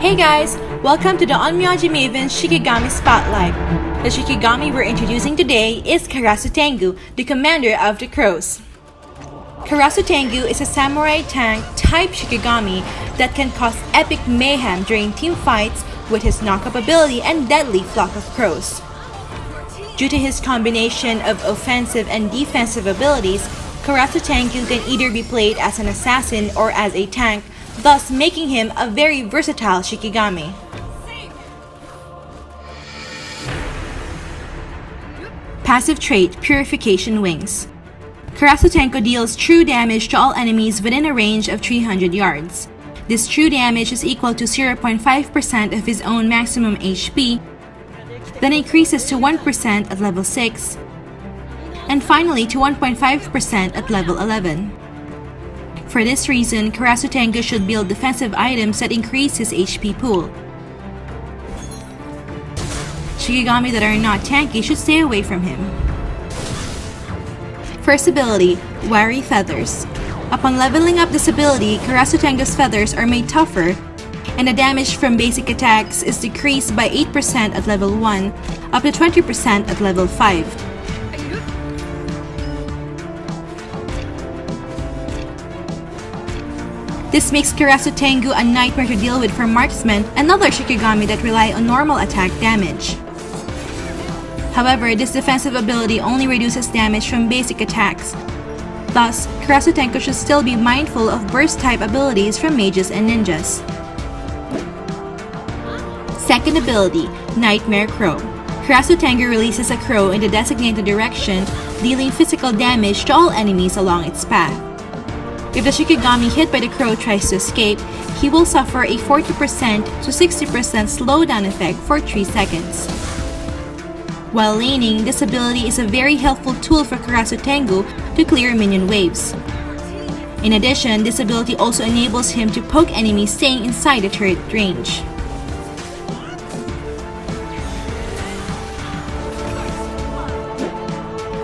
Hey guys! Welcome to the Onmyoji Maven Shikigami Spotlight. The Shikigami we're introducing today is KARASU Tengu, the commander of the Crows. KARASU Tengu is a samurai tank type Shikigami that can cause epic mayhem during team fights with his knock-up ability and deadly flock of crows. Due to his combination of offensive and defensive abilities, KARASU Tengu can either be played as an assassin or as a tank, thus making him a very versatile Shikigami. Passive trait, Purification Wings. KARASU Tengu deals true damage to all enemies within a range of 300 yards. This true damage is equal to 0.5% of his own maximum HP, then increases to 1% at level 6, and finally to 1.5% at level 11. For this reason, KARASU Tengu should build defensive items that increase his HP pool. Shikigami that are not tanky should stay away from him. First ability, Wiry Feathers. Upon leveling up this ability, KARASU Tengu's feathers are made tougher, and the damage from basic attacks is decreased by 8% at level 1, up to 20% at level 5. This makes KARASU Tengu a nightmare to deal with for marksmen and other Shikigami that rely on normal attack damage. However, this defensive ability only reduces damage from basic attacks. Thus, KARASU Tengu should still be mindful of burst-type abilities from mages and ninjas. Second ability, Nightmare Crow. KARASU Tengu releases a crow in the designated direction, dealing physical damage to all enemies along its path. If the Shikigami hit by the crow tries to escape, he will suffer a 40% to 60% slowdown effect for 3 seconds. While laning, this ability is a very helpful tool for KARASU Tengu to clear minion waves. In addition, this ability also enables him to poke enemies staying inside the turret range.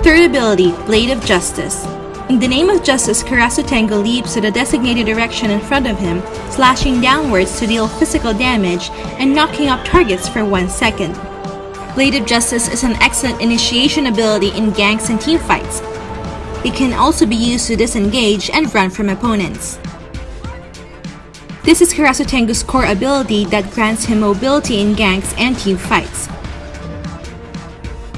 Third ability, Blade of Justice. In the name of justice, KARASU Tengu leaps to the designated direction in front of him, slashing downwards to deal physical damage and knocking up targets for 1 second. Blade of Justice is an excellent initiation ability in ganks and teamfights. It can also be used to disengage and run from opponents. This is KARASU Tengu's core ability that grants him mobility in ganks and teamfights.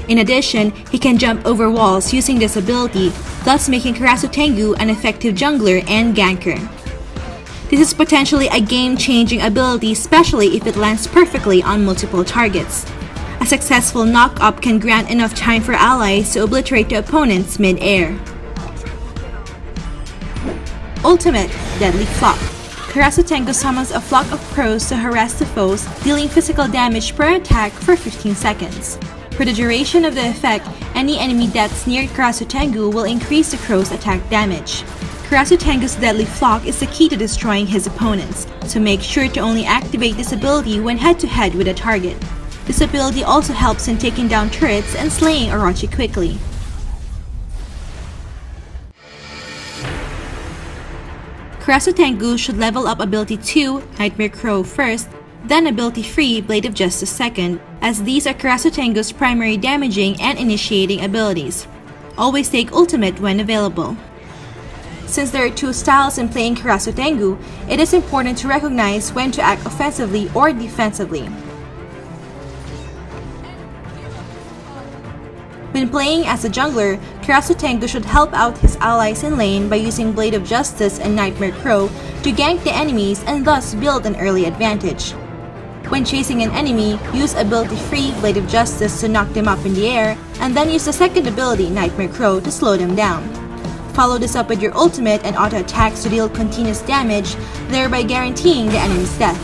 In addition, he can jump over walls using this ability, thus making KARASU Tengu an effective jungler and ganker. This is potentially a game-changing ability, especially if it lands perfectly on multiple targets. A successful knock-up can grant enough time for allies to obliterate the opponents mid-air. Ultimate, Deadly Flock. KARASU Tengu summons a flock of crows to harass the foes, dealing physical damage per attack for 15 seconds. For the duration of the effect, any enemy deaths near KARASU Tengu will increase the crow's attack damage. KARASU Tengu's Deadly Flock is the key to destroying his opponents, so make sure to only activate this ability when head-to-head with a target. This ability also helps in taking down turrets and slaying Orochi quickly. KARASU Tengu should level up ability 2, Nightmare Crow first, then ability 3, Blade of Justice second, as these are KARASU Tengu's primary damaging and initiating abilities. Always take ultimate when available. Since there are 2 styles in playing KARASU Tengu, it is important to recognize when to act offensively or defensively. When playing as a jungler, KARASU Tengu should help out his allies in lane by using Blade of Justice and Nightmare Crow to gank the enemies and thus build an early advantage. When chasing an enemy, use ability 3, Blade of Justice to knock them up in the air, and then use the second ability, Nightmare Crow, to slow them down. Follow this up with your ultimate and auto attacks to deal continuous damage, thereby guaranteeing the enemy's death.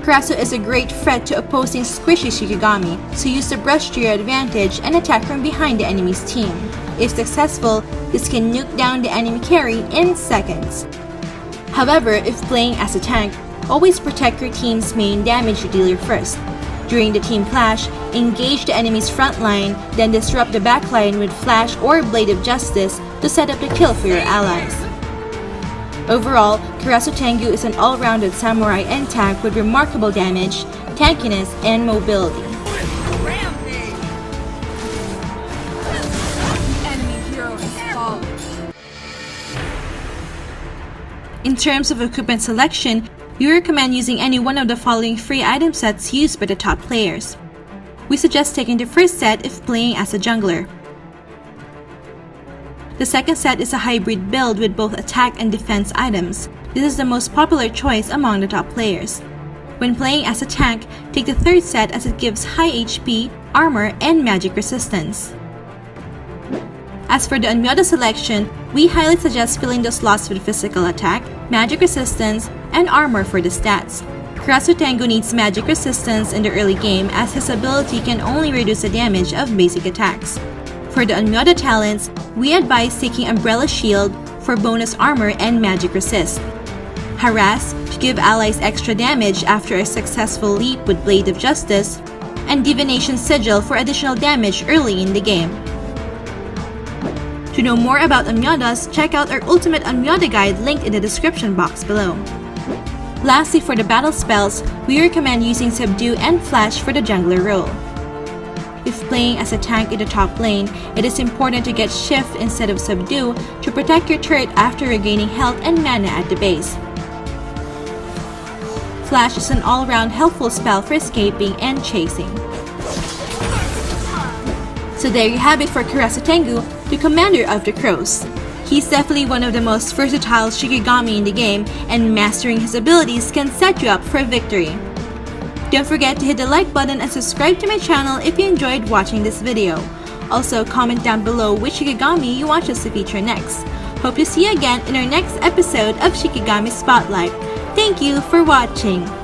KARASU is a great threat to opposing squishy Shikigami, so use the brush to your advantage and attack from behind the enemy's team. If successful, this can nuke down the enemy carry in seconds. However, if playing as a tank, always protect your team's main damage dealer first. During the team clash, engage the enemy's front line, then disrupt the back line with Flash or Blade of Justice to set up the kill for your allies. Overall, KARASU TENGU is an all-rounded samurai and tank with remarkable damage, tankiness, and mobility. In terms of equipment selection, we recommend using any one of the following free item sets used by the top players. We suggest taking the first set if playing as a jungler. The second set is a hybrid build with both attack and defense items. This is the most popular choice among the top players. When playing as a tank, take the third set as it gives high HP, armor, and magic resistance. As for the Onmyodo selection, we highly suggest filling the slots with physical attack, magic resistance, and armor for the stats. KARASU TENGU needs magic resistance in the early game as his ability can only reduce the damage of basic attacks. For the Onmyodo talents, we advise taking Umbrella Shield for bonus armor and magic resist, Harass to give allies extra damage after a successful leap with Blade of Justice, and Divination Sigil for additional damage early in the game. To know more about Onmyodos, check out our Ultimate Onmyodo Guide linked in the description box below. Lastly, for the battle spells, we recommend using Subdue and Flash for the jungler role. If playing as a tank in the top lane, it is important to get Shift instead of Subdue to protect your turret after regaining health and mana at the base. Flash is an all-round helpful spell for escaping and chasing. So there you have it for KARASU TENGU, the Commander of the Crows. He's definitely one of the most versatile Shikigami in the game, and mastering his abilities can set you up for victory. Don't forget to hit the like button and subscribe to my channel if you enjoyed watching this video. Also, comment down below which Shikigami you want us to feature next. Hope to see you again in our next episode of Shikigami Spotlight. Thank you for watching!